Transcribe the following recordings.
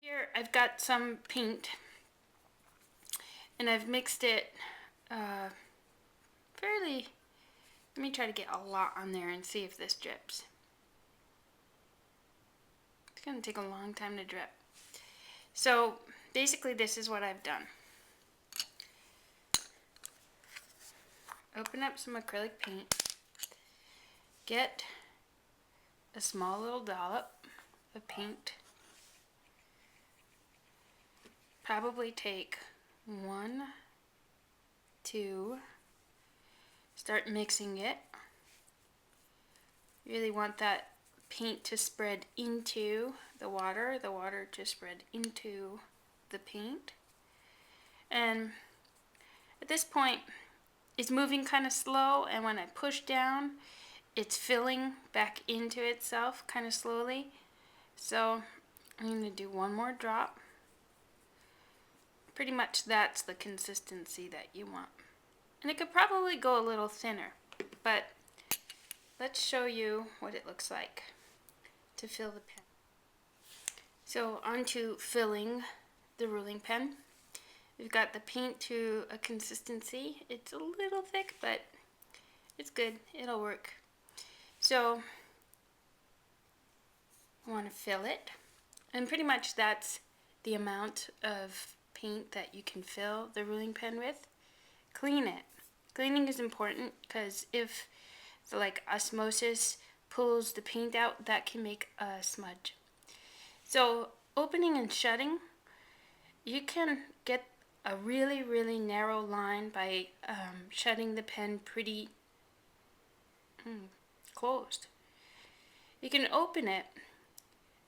Here I've got some paint and I've mixed it fairly. Let me try to get a lot on there and see if this drips. It's going to take a long time to drip. So basically this is what I've done. Open up some acrylic paint. Get a small little dollop of paint. Probably take 1, 2. Start mixing it. Really want that paint to spread into the water to spread into the paint. And at this point, it's moving kind of slow, and when I push down, it's filling back into itself kind of slowly. So I'm going to do one more drop. Pretty much that's the consistency that you want. And it could probably go a little thinner, but let's show you what it looks like to fill the pen. So on to filling the ruling pen. We've got the paint to a consistency. It's a little thick, but it's good. It'll work. So I want to fill it. And pretty much that's the amount of paint that you can fill the ruling pen with. Clean it. Cleaning is important because if the osmosis pulls the paint out, that can make a smudge. So opening and shutting, you can get a really, really narrow line by shutting the pen pretty closed. You can open it,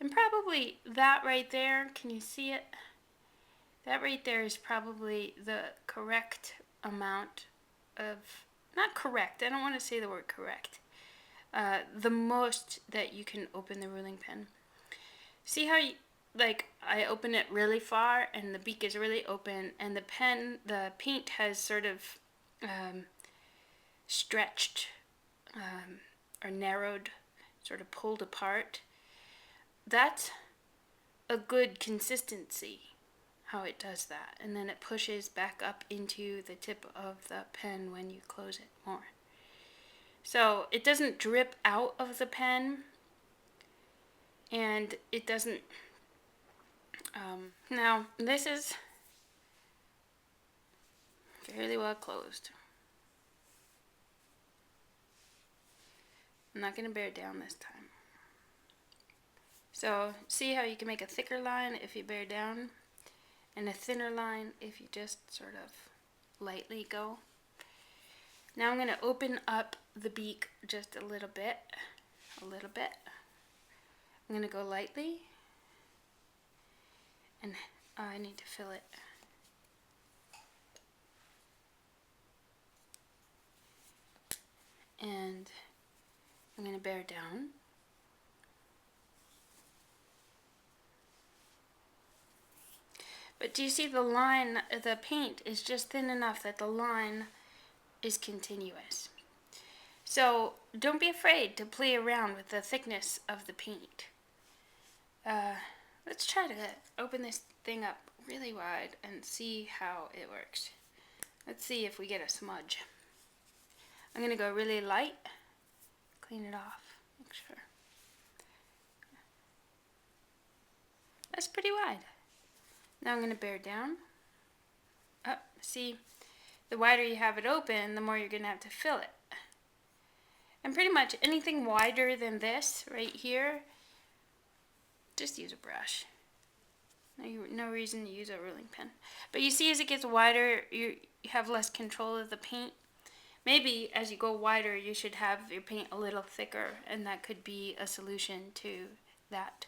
and probably that right there, can you see it? That right there is probably the correct amount of, not correct, I don't want to say the word correct, the most that you can open the ruling pen. See how I open it really far and the beak is really open, and the paint has sort of stretched or narrowed, sort of pulled apart. That's a good consistency, how it does that, and then it pushes back up into the tip of the pen when you close it more. So it doesn't drip out of the pen, and it doesn't now this is fairly well closed. I'm not going to bear down this time. So see how you can make a thicker line if you bear down, and a thinner line if you just sort of lightly go. Now I'm going to open up the beak just a little bit. I'm going to go lightly, and I need to fill it. And I'm going to bear down. But do you see the line, the paint is just thin enough that the line is continuous. So don't be afraid to play around with the thickness of the paint. Let's try to open this thing up really wide and see how it works. Let's see if we get a smudge. I'm going to go really light, clean it off, make sure. That's pretty wide. Now I'm going to bear down. See, the wider you have it open, the more you're going to have to fill it. And pretty much anything wider than this right here, just use a brush. No reason to use a ruling pen. But you see, as it gets wider, you have less control of the paint. Maybe as you go wider, you should have your paint a little thicker, and that could be a solution to that.